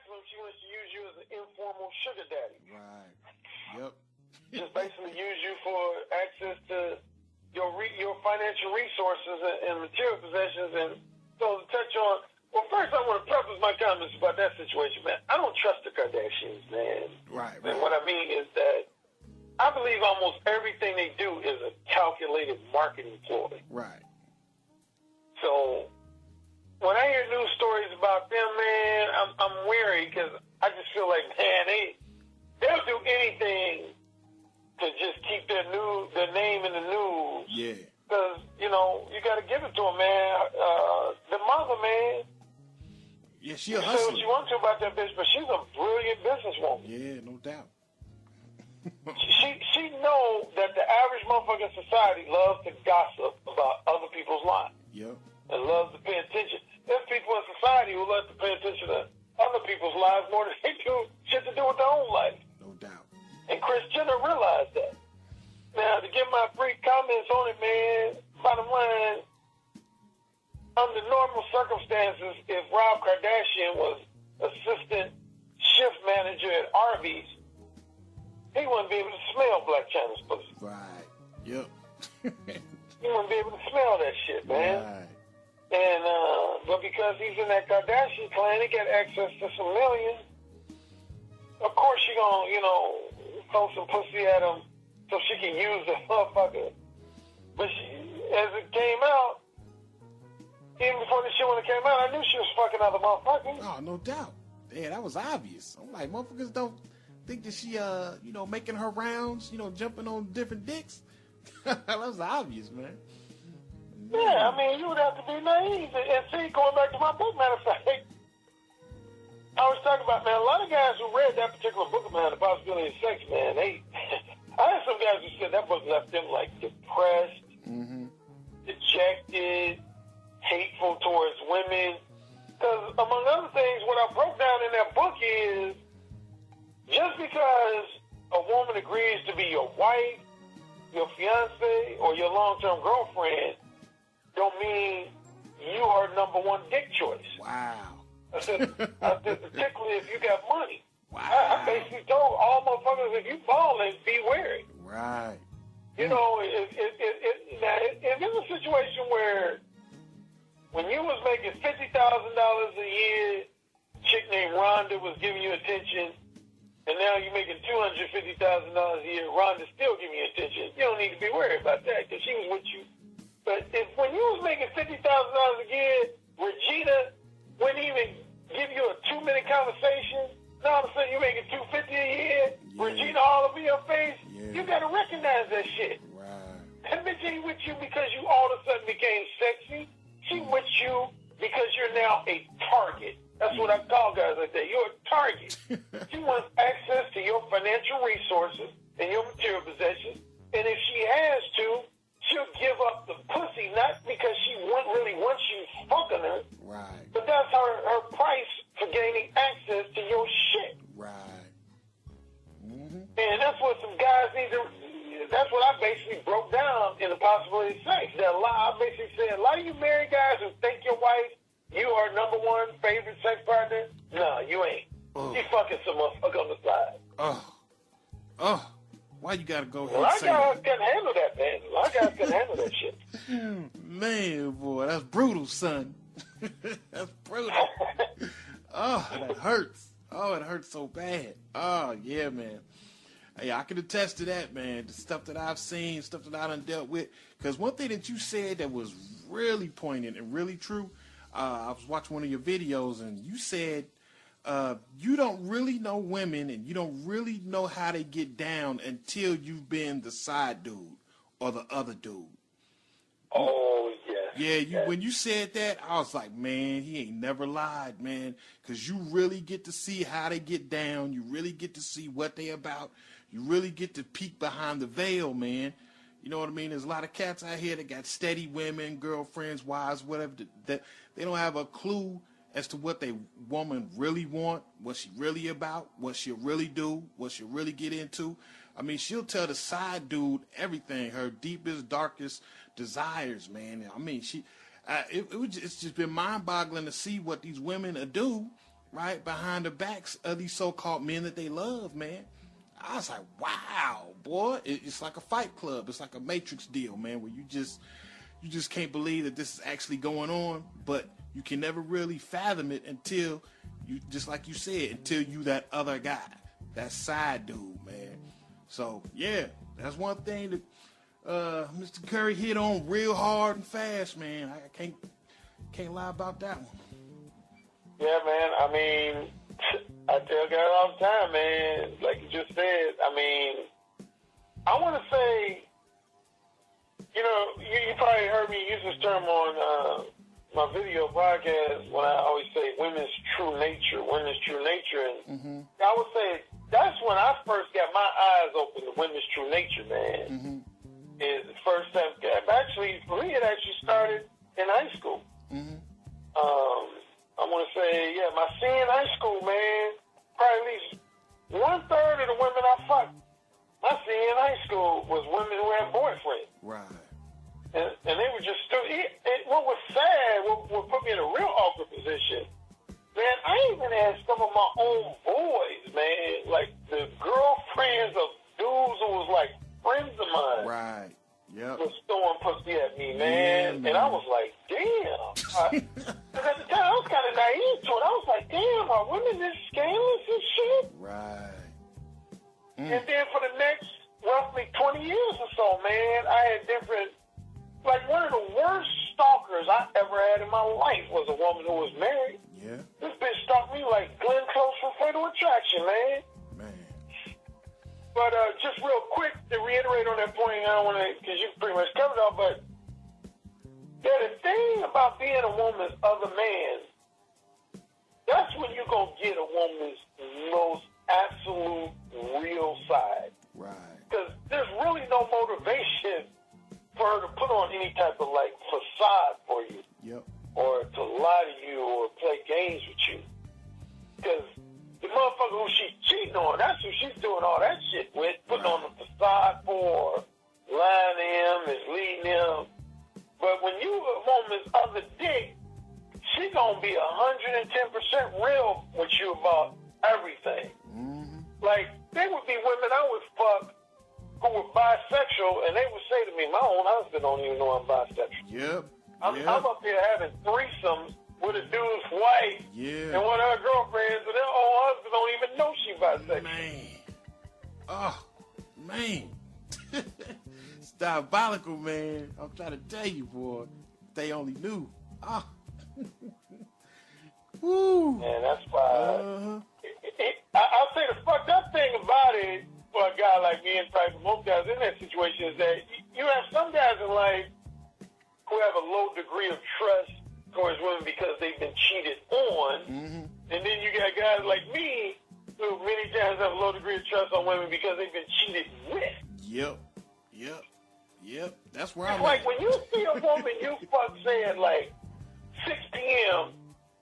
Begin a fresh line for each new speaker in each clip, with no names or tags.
maximum, she wants to use you as an informal sugar daddy.
Right. Yep.
Just basically use you for access to your financial resources and material possessions. And so to touch on, well, first I want to preface my comments about that situation, man. I don't trust the Kardashians, man.
Right.
And what I mean is that I believe almost everything they do is a calculated marketing ploy.
Right.
So when I hear news stories about them, man, I'm wary because I just feel like, man, they'll do anything to just keep their name in the news.
Yeah.
Because, you got to give it to them, man. The mother, man.
Yeah, she a
hustler.
hustler.
Say what you want to about that bitch, but she's a brilliant businesswoman.
Yeah, no doubt.
she know that the average motherfucker in society loves to gossip about other people's lives.
Yep.
And loves to pay attention. There's people in society who love to pay attention to other people's lives more than they do shit to do with their own life.
No doubt.
And Kris Jenner realized that. Now, to give my brief comments on it, man, bottom line, under normal circumstances, if Rob Kardashian was assistant shift manager at Arby's, he wouldn't be able to smell Black China's pussy.
Right. Yep.
He wouldn't be able to smell that shit, man.
Right.
And, but because he's in that Kardashian clan, he got access to some millions. Of course, she gonna, throw some pussy at him so she can use the motherfucker. But as it came out, even before the shit when it came out, I knew she was fucking other motherfuckers.
Oh, no doubt. Yeah, that was obvious. I'm like, motherfuckers don't think that she, making her rounds, jumping on different dicks. That was obvious, man.
Yeah, I mean, you would have to be naive. And see, going back to my book, matter of fact, I was talking about, man, a lot of guys who read that particular book of mine, The Possibility of Sex, man, I had some guys who said that book left them, like, depressed, dejected, hateful towards women. Because, among other things, what I broke down in that book is just because a woman agrees to be your wife, your fiance, or your long-term girlfriend, don't mean you are number one dick choice.
Wow.
I said, particularly if you got money.
Wow.
I basically told all motherfuckers, if you ballin', be wary.
Right.
You know, if it's a situation where when you was making $50,000 a year, chick named Rhonda was giving you attention, and now you're making $250,000 a year, Rhonda's still giving you attention. You don't need to be worried about that because she was with you. But when you was making $50,000 a year, Regina wouldn't even give you a 2-minute conversation. Now all of a sudden you're making $250 a year. Yeah. Regina all over your face. Yeah. You gotta recognize that shit.
Right.
That bitch ain't with you because you all of a sudden became sexy. She with you because you're now a target. That's what I call guys like that. You're a target. She wants access to your financial resources and your material possessions. And if she has to, she'll give up the pussy, not because she really wants you fucking her.
Right.
But that's her price for gaining access to your shit.
Right. Mm-hmm.
And that's what some guys need to, that's what I basically broke down in The Possibility of Sex. I basically said, a lot of you married guys who think your wife, you are number one favorite sex partner. No, you ain't. You fucking some motherfucker on the side.
Oh. Why you gotta go ahead
and say that? A lot of guys can handle that, man. A lot of guys can handle that shit.
Man, boy, that's brutal, son. That's brutal. Oh, that hurts. Oh, it hurts so bad. Oh, yeah, man. Hey, I can attest to that, man. The stuff that I've seen, stuff that I done dealt with. Because one thing that you said that was really poignant and really true, I was watching one of your videos, and you said you don't really know women and you don't really know how they get down until you've been the side dude or the other dude.
Oh, yes.
Yeah, when you said that, I was like, man, he ain't never lied, man, because you really get to see how they get down. You really get to see what they about. You really get to peek behind the veil, man. You know what I mean? There's a lot of cats out here that got steady women, girlfriends, wives, whatever, that they don't have a clue as to what they woman really want, what she really about, what she'll really do, what she'll really get into. I mean, she'll tell the side dude everything, her deepest, darkest desires, man. I mean, it's just been mind-boggling to see what these women do right, behind the backs of these so-called men that they love, man. I was like, wow, boy, it's like a Fight Club. It's like a Matrix deal, man, where you just can't believe that this is actually going on, but you can never really fathom it until you, just like you said, until you that other guy, that side dude, man. So, yeah, that's one thing that Mr. Curry hit on real hard and fast, man. I can't lie about that one.
Yeah, man. I mean, I tell guys all the time, man, like you just said, I mean, I want to say, you know, you probably heard me use this term on my video podcast when I always say women's true nature. And I would say that's when I first got my eyes open to women's true nature, man. Is the first time, actually, for me, it actually started in high school. I want to say, yeah, my senior in high school, man, probably at least 1/3 of the women I fucked my senior in high school was women who had boyfriends.
Right.
And they were just what was sad, what put me in a real awkward position, man, I even had some of my own boys, man, like the girlfriends of dudes who was like friends of mine.
Right. Yep.
Was throwing pussy at me, man. And I was like, damn. Because at the time, I was kind of naive to it. I was like, damn, are women this scandalous and shit?
Right.
And then for the next roughly 20 years or so, man, I had different, like one of the worst stalkers I ever had in my life was a woman who was married.
Yeah.
This bitch stalked me like Glenn Close from Fatal Attraction, man. But just real quick to reiterate on that point, I don't want to, because you pretty much covered it all, but yeah, the thing about being a woman's other man, that's when you're going to get a woman's most absolute real side.
Right.
Because there's really no motivation for her to put on any type of like facade for you.
Yep.
Or to lie to you or play games with you. Because the motherfucker who she's cheating on, that's who she's doing all that shit with, putting on the facade for, lying to him, misleading him. But when you a woman's other dick, she gonna be 110% real with you about everything. Like, there would be women I would fuck who were bisexual, and they would say to me, my own husband don't even know I'm bisexual.
Yep.
I'm up here having threesomes with a dude's wife and one of her girlfriends, and their own husband don't even know she's bisexual.
Man. Oh, man. It's diabolical, man. I'm trying to tell you, boy. They only knew. Oh. Woo.
Man, that's why. I'll say the fucked up thing about it for a guy like me and probably most guys in that situation is that you have some guys in life who have a low degree of trust towards women because they've been cheated on. And then you got guys like me who many times have a low degree of trust on women because they've been cheated with.
Yep. That's where
it's
I'm
like
at.
when you see a woman you fuck say at like 6 p.m.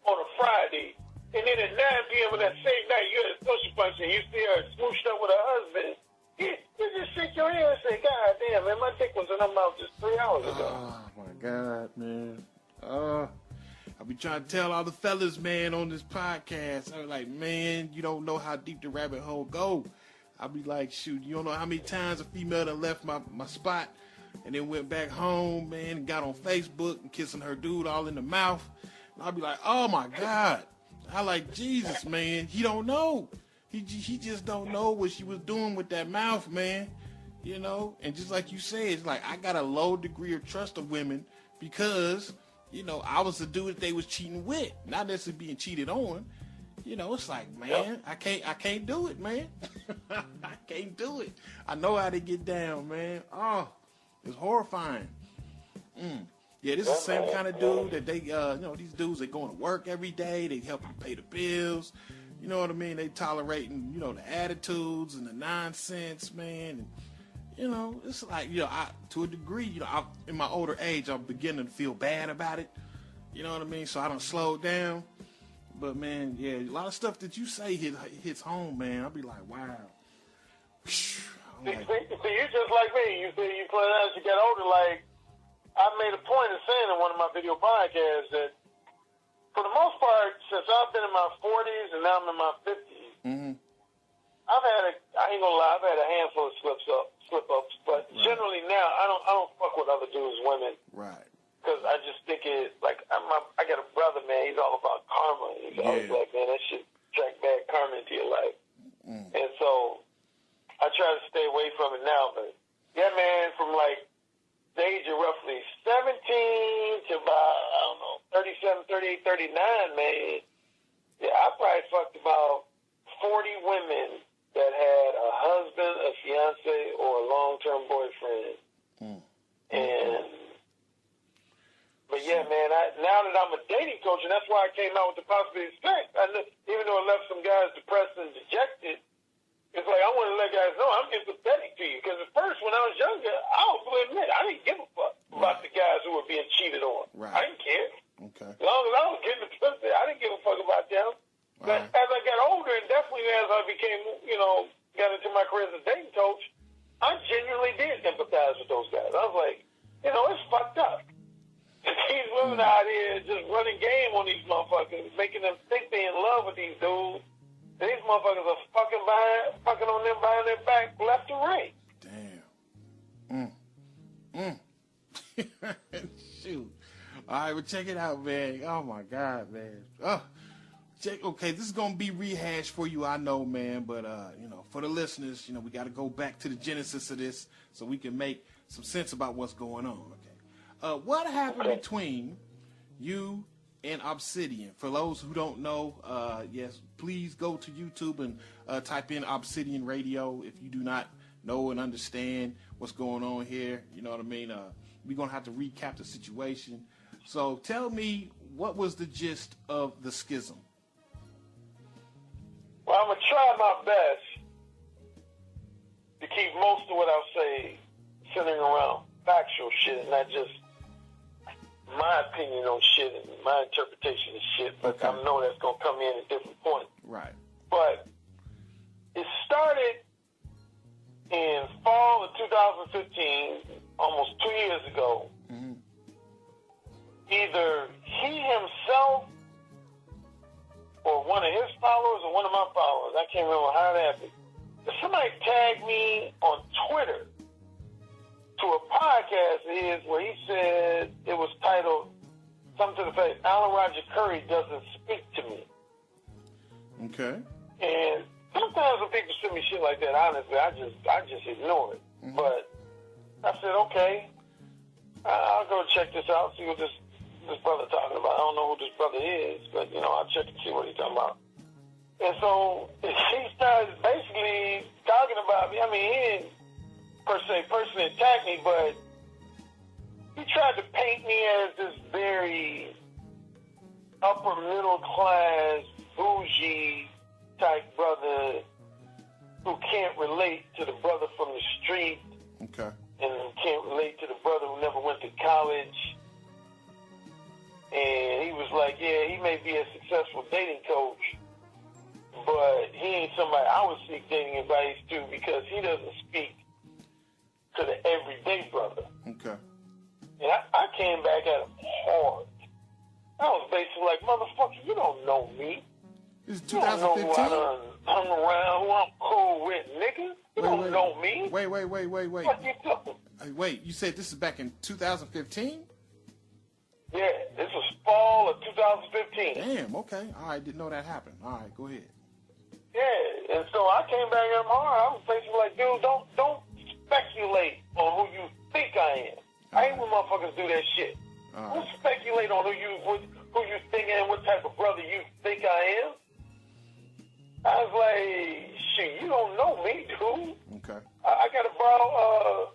on a Friday, and then at 9 p.m. on that same night you're at a social function, you see her smooshed up with her husband, you just shake your head and say, God damn, man, my dick was in her mouth just 3 hours ago.
Oh, my God, man. I be trying to tell all the fellas, man, on this podcast. I be like, man, you don't know how deep the rabbit hole go. I be like, shoot, you don't know how many times a female done left my spot and then went back home, man, and got on Facebook and kissing her dude all in the mouth. And I be like, oh, my God. I like, Jesus, man. He don't know. He just don't know what she was doing with that mouth, man. You know? And just like you said, it's like I got a low degree of trust of women because, you know, I was the dude that they was cheating with, not necessarily being cheated on. You know, it's like, man, I can't do it, man. I can't do it. I know how to get down, man. Oh, it's horrifying. Yeah, this is the same kind of dude that they, you know, these dudes that going to work every day. They help you pay the bills. You know what I mean? They tolerating, you know, the attitudes and the nonsense, man. And, you know, it's like, you know, to a degree, you know, in my older age, I'm beginning to feel bad about it. You know what I mean? So I don't slow down. But, man, yeah, a lot of stuff that you say hits home, man. I'll be like, wow.
See, you're just like me. You say you play as you get older. Like, I made a point of saying in one of my video podcasts that for the most part, since I've been in my 40s and now I'm in my 50s, I ain't gonna lie, I've had a handful of slip-ups, but generally now I don't fuck with other dudes' women.
Right.
Because I just think it, like, I got a brother, man, he's all about karma. He's always like, man, that shit track bad karma into your life. And so I try to stay away from it now, but yeah, man, from like the age of roughly 17 to about, I don't know, 37, 38, 39, man, yeah, I probably fucked about 40 women that had a husband, a fiance, or a long-term boyfriend. But yeah, man, now that I'm a dating coach, and that's why I came out with the possibility of sex, even though it left some guys depressed and dejected, it's like I want to let guys know I'm empathetic to you. Because at first, when I was younger, I'll admit, I didn't give a fuck about the guys who were being cheated on. I didn't care.
Okay.
As long as I was getting the pussy, I didn't give a fuck about them. But as I got older, and definitely as I became, got into my career as a dating coach, I genuinely did empathize with those guys. I was like, it's fucked up. These women out here just running game on these motherfuckers, making them think they in love with these dudes. And these motherfuckers are fucking on them behind their back, left and right.
Damn. Shoot. All right, well, check it out, man. Oh, my God, man. Okay, this is going to be rehashed for you, I know, man. But, for the listeners, we got to go back to the genesis of this so we can make some sense about what's going on, okay? What happened between you and Obsidian? For those who don't know, yes, please go to YouTube and type in Obsidian Radio if you do not know and understand what's going on here. You know what I mean? We're going to have to recap the situation. So tell me, what was the gist of the schism?
Well, I'm going to try my best to keep most of what I'll say centering around factual shit and not just my opinion on shit and my interpretation of shit, but I know that's going to come in at different points.
Right.
But it started in fall of 2015, almost 2 years ago. Either he himself or one of his followers or one of my followers, I can't remember how it happened, but somebody tagged me on Twitter to a podcast of his where he said it was titled something to the effect, Roger Currie doesn't speak to me.
Okay.
And sometimes when people send me shit like that, honestly, I just ignore it. But I said, okay, I'll go check this out, see what this brother talking about. I don't know who this brother is, but I'll check and see what he's talking about. And so he started basically talking about me. I mean, he didn't per se personally attack me, but he tried to paint me as this very upper middle class, bougie type brother who can't relate to the brother from the street.
Okay.
And can't relate to the brother who never went to college. And he was like, yeah, he may be a successful dating coach, but he ain't somebody I would seek dating advice to because he doesn't speak to the everyday brother. Okay. And I came back at him hard. I was basically like, motherfucker, you don't know me.
This is 2015?
You don't know who I hung around, who I'm cool with, nigga. You don't know me.
Wait.
What you doing?
Wait, you said this is back in 2015?
Yeah, this was fall of 2015.
Damn, okay. All right, didn't know that happened. All right, go ahead.
Yeah, and so I came back at him hard. I was basically like, dude, don't speculate on who you think I am. I ain't when motherfuckers do that shit. Don't speculate on who you think and what type of brother you think I am. I was like, shit, you don't know me, dude.
Okay.
I got to borrow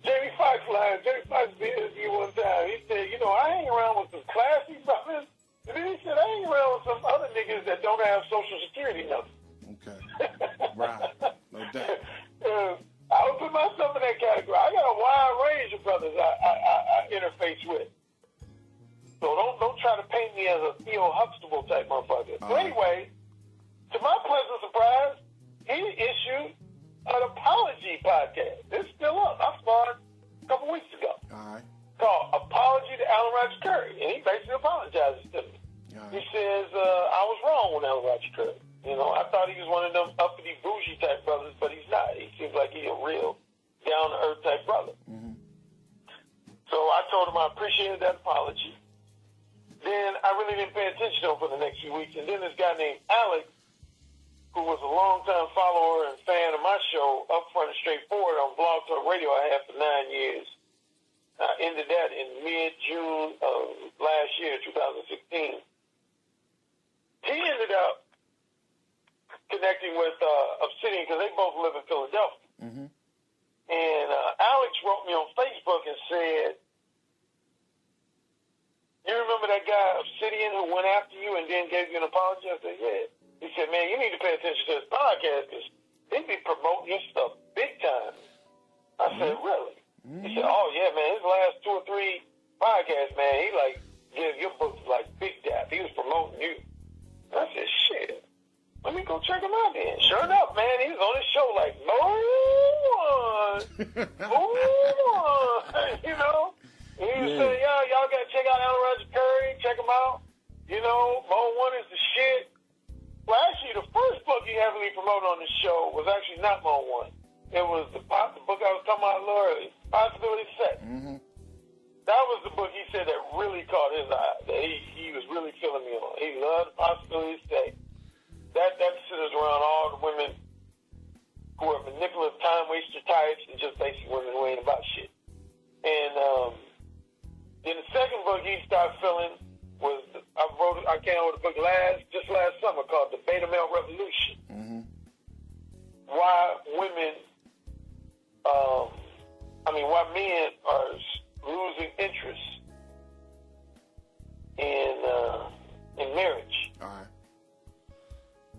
Jamie Foxx line. Jamie Foxx did this to you one time. He said, I hang around with some classy brothers. And then he said, I hang around with some other niggas that don't have Social Security numbers.
Okay. Right. No doubt.
I would put myself in that category. I got a wide range of brothers I interface with. So don't try to paint me as a Theo Huxtable type motherfucker. So anyway, to my pleasant surprise, he issued an apology podcast. It's still up. I saw it a couple weeks ago.
All right.
Called Apology to Roger Currie. And he basically apologizes to me. He says, I was wrong when I was Roger Currie. You know, I thought he was one of them uppity, bougie type brothers, but he's not. He seems like he's a real down-to-earth type brother.
Mm-hmm.
So I told him I appreciated that apology. Then I really didn't pay attention to him for the next few weeks. And then this guy named Alex, who was a longtime follower and fan of my show, Upfront and Straightforward on Blog Talk Radio I had for 9 years. I ended that in mid-June of last year, 2016. He ended up connecting with Obsidian because they both live in Philadelphia.
Mm-hmm.
And Alex wrote me on Facebook and said, you remember that guy Obsidian who went after you and then gave you an apology? I said, yeah. He said, man, you need to pay attention to this podcast because they be promoting your stuff big time. I said, really? He said, oh, yeah, man, his last 2 or 3 podcasts, man, he, like, gave your books, like, big dap. He was promoting you. I said, shit, let me go check him out then. Sure enough, man, he was on his show like, no one, you know? And he was saying, y'all got to check out Roger Currie, check him out. You know, Mo 1 is the shit. Well, actually, the first book he heavily promoted on the show was actually not Mo 1. It was the book I was talking about earlier, Possibility Set.
Mm-hmm.
That was the book he said that really caught his eye, that he was really feeling me on. He loved Possibility Set. That centers around all the women who are manipulative, time-waster types and just basically women who ain't about shit. And then the second book he started feeling was, I came out with a book just last summer called The Beta Male Revolution.
Mm-hmm.
Why women, why men are losing interest in marriage.
All right.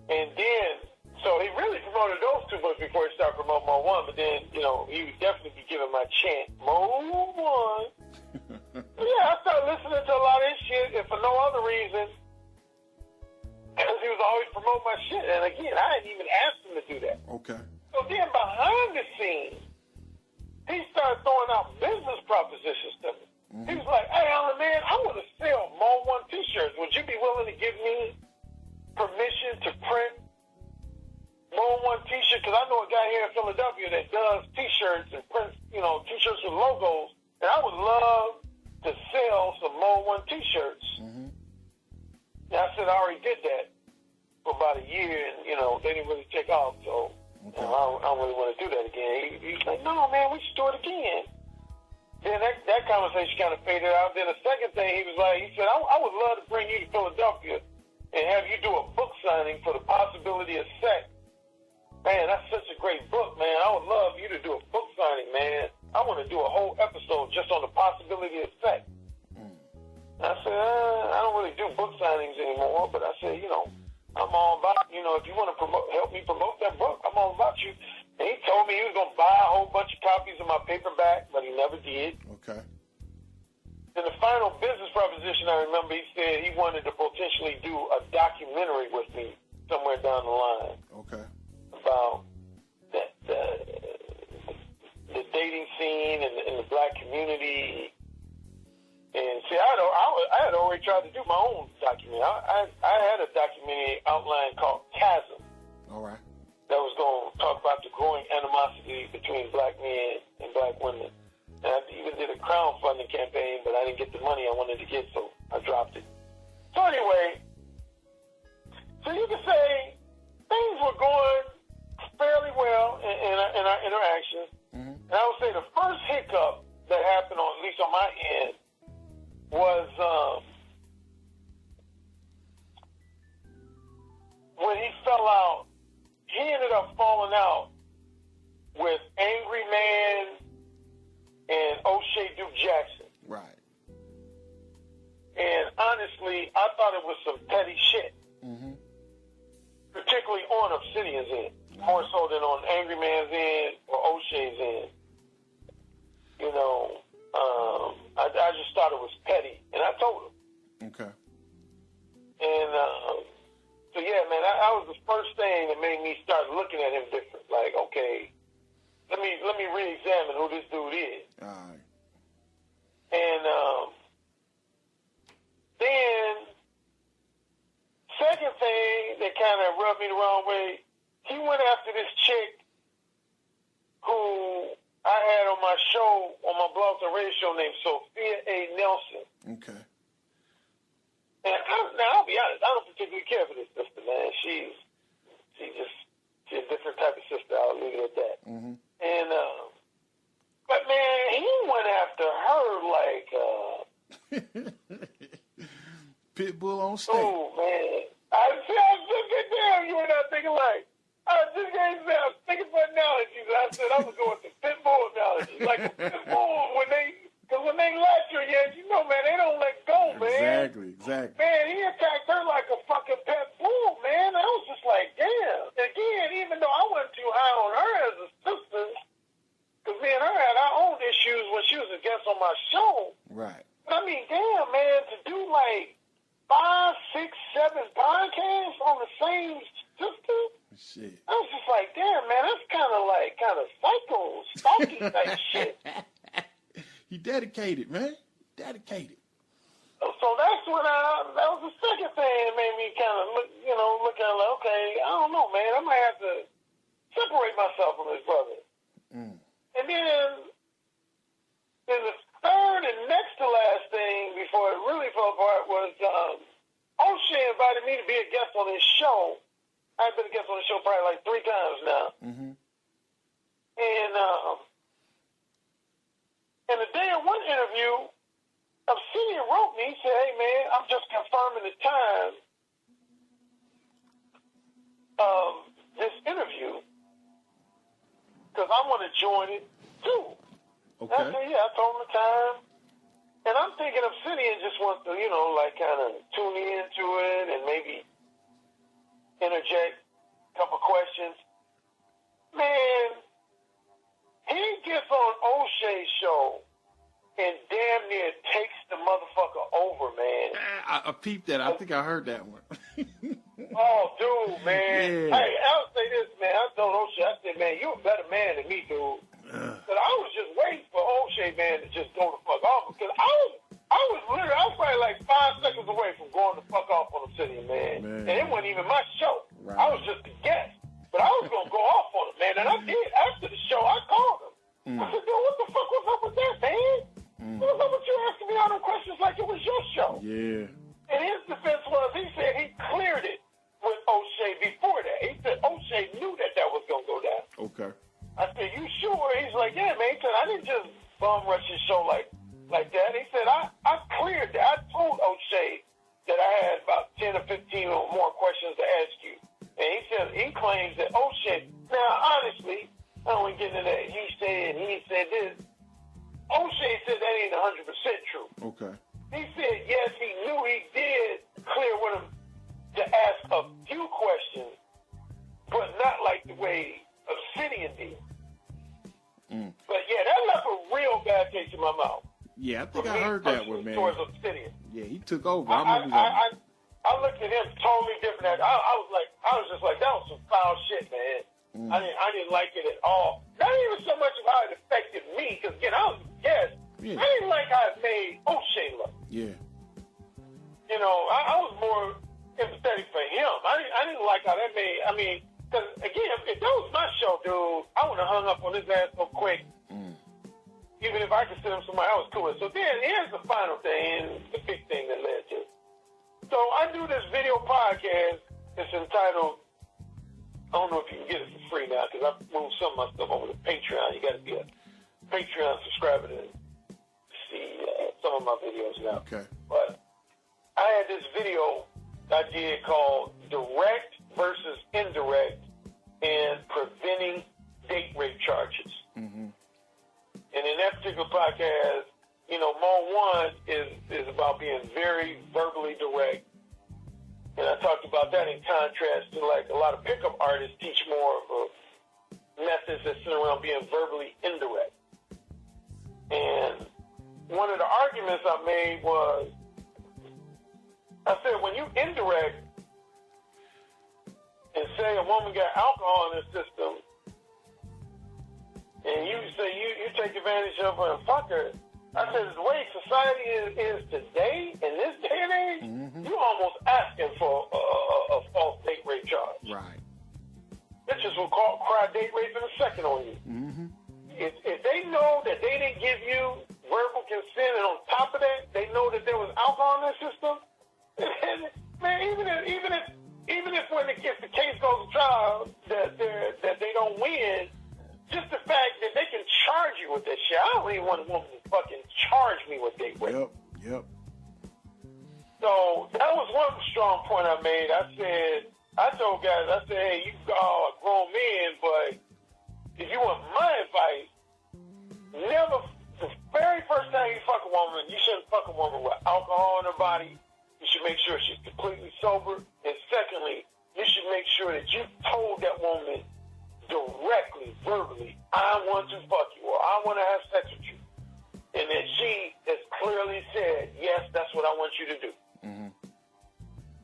And then, so he really promoted those 2 books before he started promoting Mo 1, but then, you know, he would definitely be giving my chant, Mo 1. Yeah, I started listening to a lot of his shit, and for no other reason, because he was always promoting my shit. And again, I hadn't even asked him to do that.
Okay.
So then behind the scenes, he started throwing out business propositions to me. Mm-hmm. He was like, hey, Alan, man, I want to sell Mo 1 t-shirts. Would you be willing to give me permission to print Mo 1 t-shirts? Because I know a guy here in Philadelphia that does t-shirts and prints, you know, t-shirts with logos. And I would love to sell some Mo 1 t-shirts. Mm-hmm. And I said I already did that for about a year, and, you know, they didn't really take off, so I don't really want to do that again. He's like, no, man, we should do it again. Then that conversation kind of faded out. Then the second thing he was like, he said, I would love to bring you to Philadelphia and have you do a book signing for The Possibility of Sex. Man, that's such a great book, man. I would love you to do a book signing, man. I want to do a whole episode just on the possibility of sex. I said, I don't really do book signings anymore, but I said, you know, I'm all about, you know, if you want to help me promote that book, I'm all about you. And he told me he was going to buy a whole bunch of copies of my paperback, but he never did.
Okay.
Then the final business proposition, I remember he said he wanted to potentially do a documentary with me somewhere down the line.
Okay.
About the dating scene and the black community. And see, I had already tried to do my own documentary. I had a documentary outline called Chasm.
All right.
That was going to talk about the growing animosity between black men and black women. And I even did a crowdfunding campaign, but I didn't get the money I wanted to get, so I dropped it. So anyway, so you can say things were going fairly well in our interactions. Mm-hmm. And I would say the first hiccup that happened, at least on my end, was when he fell out. He ended up falling out with Angry Man and O'Shea Duke Jackson.
Right.
And honestly, I thought it was some petty shit. Mm-hmm. Particularly on Obsidian's end. More so than on Angry Man's end or O'Shea's end. You know, I just thought it was petty. And I told him.
Okay.
And, so yeah, man, that was the first thing that made me start looking at him different. Like, okay, let me re-examine who this dude is.
All right.
And then that kind of rubbed me the wrong way. He went after this chick who I had on my show, on my blog and radio show, named Sophia A. Nelson.
Okay.
And I'll be honest, I don't particularly care for this sister, man. She's a different type of sister. I'll leave it at that. Mm-hmm. And but man, he went after her like
Pitbull on stage.
Oh man, I was looking down. You were not thinking like. I was thinking for analogies. I said I was going to Pitbull analogies, like a Pitbull when they latch her, yeah, you know, man, they don't let go, man.
Exactly.
Man, he attacked her like a fucking pet bull, man. I was just like, damn. Again, even though I wasn't too high on her as a sister, because me and her had our own issues when she was a guest on my show.
Right.
But I mean, damn, man, to do like 5, 6, 7 podcasts on the same sister.
Shit.
I was just like, damn, man, that's kind of psycho, stalking type shit.
He dedicated, man. Dedicated.
So that's when that was the second thing that made me kind of look at it like, okay, I don't know, man, I might have to separate myself from his brother. Mm. And then the third and next to last thing before it really fell apart was O'Shea invited me to be a guest on his show. I've been a guest on the show probably like 3 times now. Mm-hmm. And the day of one interview, Obsidian wrote me. He said, hey, man, I'm just confirming the time of this interview because I want to join it too. Okay. I said, yeah, I told him the time. And I'm thinking Obsidian just wants to, kind of tune into it and maybe interject a couple questions. Man, he gets on O'Shea's show and damn near takes the motherfucker over, man.
I peeped that. I think I heard that one.
Oh, dude, man.
Yeah.
Hey, I'll say this, man. I told O'Shea, I said, man, you're a better man than me, dude. But I was just waiting for O'Shea, man, to just go the fuck off. Because I was probably like 5 seconds away from going the fuck off on Obsidian, man. And it wasn't even my show. Right. I was just a guest. But I was going to go off on him, man. And I did. After the show, I called him. I said, dude, what the fuck was up with that, man? What was up with you asking me all them questions like it was your show?
Yeah.
And his defense was, he said he cleared it with O'Shea before that. He said O'Shea knew that was going to go down.
Okay.
I said, you sure? He's like, yeah, man. He said, I didn't just bum rush his show like that. He said, I cleared that. I told O'Shea that I had about 10 or 15 or more questions to ask you. And he said, he claims that O'Shea, now, honestly, I don't want to get into that. He said this. O'Shea said that ain't 100% true.
Okay.
He said, yes, he knew he did clear with him to ask a few questions, but not like the way Obsidian did. But yeah, that left a real bad taste in my mouth.
Yeah, I think I heard that one, man.
Towards Obsidian.
Yeah, he took over.
I looked at him totally different. I was just like, that was some foul shit, man. I didn't like it at all. Not even so much of how it affected me, because again, I was a guest. Yeah. I didn't like how it made O'Shea look.
Yeah.
I was more empathetic for him. I didn't like how that made. I mean, because again, if that was my show, dude, I would have hung up on his ass so quick. Even if I consider him somebody else cool. So then here's the final thing, and the big thing that led to it. So I do this video podcast. It's entitled, I don't know if you can get it for free now because I've moved some of my stuff over to Patreon. You got to be a Patreon subscriber to see some of my videos now.
Okay.
But I had this video I did called Direct versus Indirect and Preventing Date Rape Charges. Mm-hmm. And in that particular podcast, Mode 1 is about being very verbally direct. And I talked about that in contrast to like a lot of pickup artists teach more of methods that sit around being verbally indirect. And one of the arguments I made was, I said, when you indirect and say a woman got alcohol in her system, and you say you take advantage of her and fuck her, I said, the way society is today, in this day and age, you're almost asking for a false date rape
Right.
Bitches will cry date rape in a second on you.
Mm-hmm.
If they know that they didn't give you verbal consent, and on top of that, they know that there was alcohol in their system, and, man, even if if the case goes to trial that they don't win, just the fact that they can charge you with that shit. I don't even want a woman to fucking charge me with date rape.
Yep.
So that was one strong point I made. I told guys, hey, you all are grown men, but if you want my advice, the very first time you fuck a woman, you shouldn't fuck a woman with alcohol in her body. You should make sure she's completely sober. And secondly, you should make sure that you told that woman directly, verbally, I want to fuck you, or I want to have sex with you. And that she has clearly said, yes, that's what I want you to do.
Mm-hmm.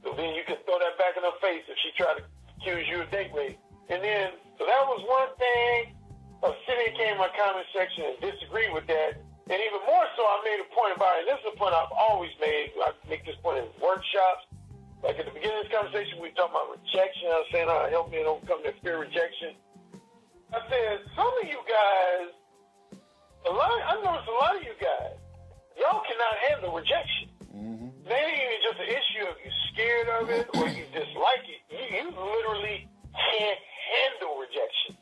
So then you can throw that back in her face if she tried to accuse you of date rape. And then, so that was one thing. Obsidian came in my comment section and disagreed with that. And even more so, I made a point about it. And this is a point I've always made. I make this point in workshops. Like at the beginning of this conversation, we talked about rejection. I was saying, help me overcome that fear of rejection. I said, some of you guys, I noticed a lot of you guys, y'all cannot handle rejection.
Mm-hmm.
It ain't even just an issue of you scared of it or you dislike it. You literally can't handle rejection.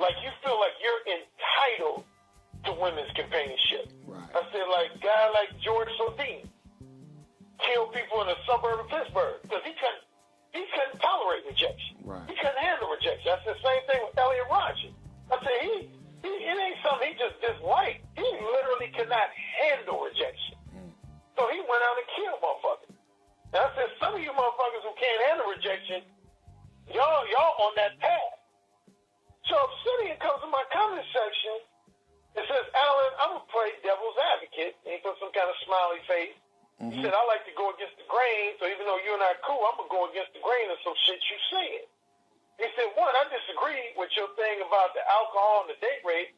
Like you feel like you're entitled to women's companionship.
Right.
I said, like, a guy like George Sodine killed people in a suburb of Pittsburgh because he couldn't tolerate rejection.
Right.
He couldn't handle rejection. I said, same thing with Elliot Rogers. I said, it ain't something he just disliked. He literally could not handle rejection. So he went out and killed motherfuckers. And I said, some of you motherfuckers who can't handle rejection, y'all on that path. So Obsidian comes in my comment section and says, Alan, I'm going to play devil's advocate. And he put some kind of smiley face. Mm-hmm. He said, I like to go against the grain, so even though you and I are cool, I'm going to go against the grain of some shit you said. He said, one, I disagree with your thing about the alcohol and the date rape.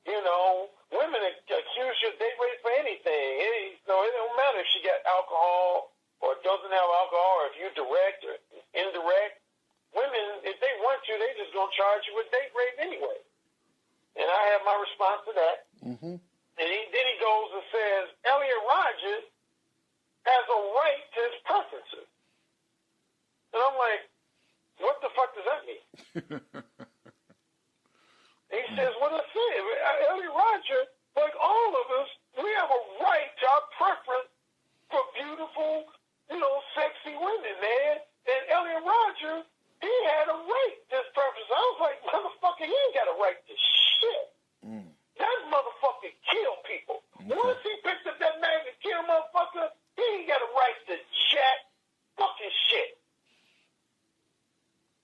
You know, women accuse you of date rape for anything. It don't matter if she got alcohol or doesn't have alcohol or if you're direct or indirect. Women, if they want you, they just going to charge you with date rape anyway. And I have my response to that.
Mm-hmm.
And then he goes and says, Elliot Rogers has a right to his preferences. And I'm like, what the fuck does that mean? He says, what I say? Elliot Rogers, like all of us, we have a right to our preference for beautiful, sexy women, man. And Elliot Rogers, he had a right to his preference. I was like, motherfucker, he ain't got a right to shit.
Mm.
That motherfucker killed people. Okay. Once he picked up that man to kill motherfucker, he ain't got a right to jack fucking shit.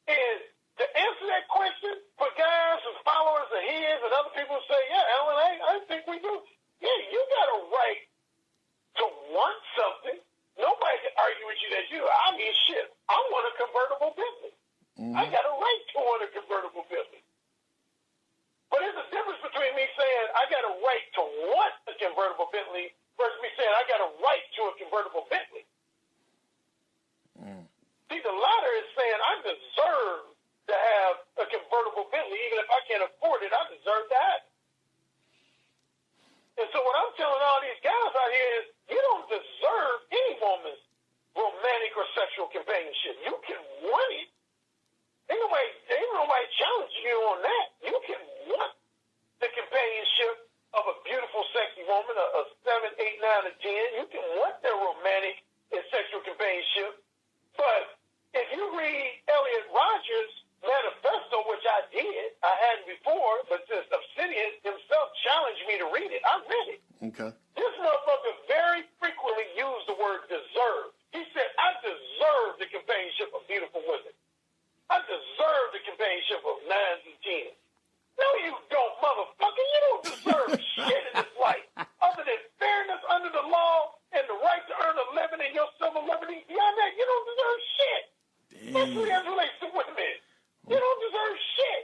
And to answer that question, for guys and followers of his and other people say, yeah, Alan, I think we do. Yeah, you got a right to want something. Nobody can argue with you that shit, I want a convertible Bentley. Mm-hmm. I got a right to want a convertible Bentley. But there's a difference between me saying I got a right to want a convertible Bentley versus me saying I got a right to a convertible Bentley. Mm. See, the latter is saying I deserve to have a convertible Bentley. Even if I can't afford it, I deserve to have it. And so what I'm telling all these guys out here is you don't deserve any woman's romantic or sexual companionship. You can want it. Ain't nobody challenging you on that. You can want the companionship of a beautiful, sexy woman, a 7, 8, 9, or 10. You can want their romantic and sexual companionship. But if you read Elliot Rogers' manifesto, which I did, I hadn't before, but since Obsidian himself challenged me to read it, I read it.
Okay.
This motherfucker very frequently used the word deserve. He said, I deserve the companionship of beautiful women. I deserve the companionship of 9s and 10s. No, you don't, motherfucker. You don't deserve shit in this life other than fairness under the law and the right to earn a living and your civil liberty. Beyond that, you don't deserve shit. Especially as relates to women. You don't deserve shit.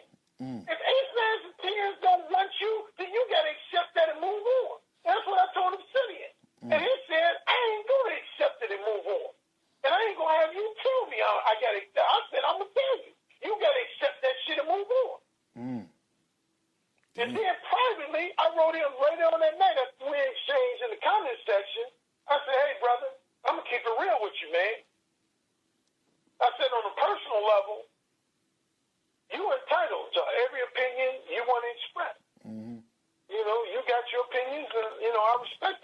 If 8s, 9s, and 10s don't want you, then you got to accept that and move on. That's what I told Obsidian. And he said, I ain't going to accept it and move on. And I ain't going to have you tell me I said, I'm a And then privately, I wrote him right on that night after we exchanged in the comment section. I said, hey, brother, I'm going to keep it real with you, man. I said, on a personal level, you're entitled to every opinion you want to express.
Mm-hmm.
You know, you got your opinions, and, you know, I respect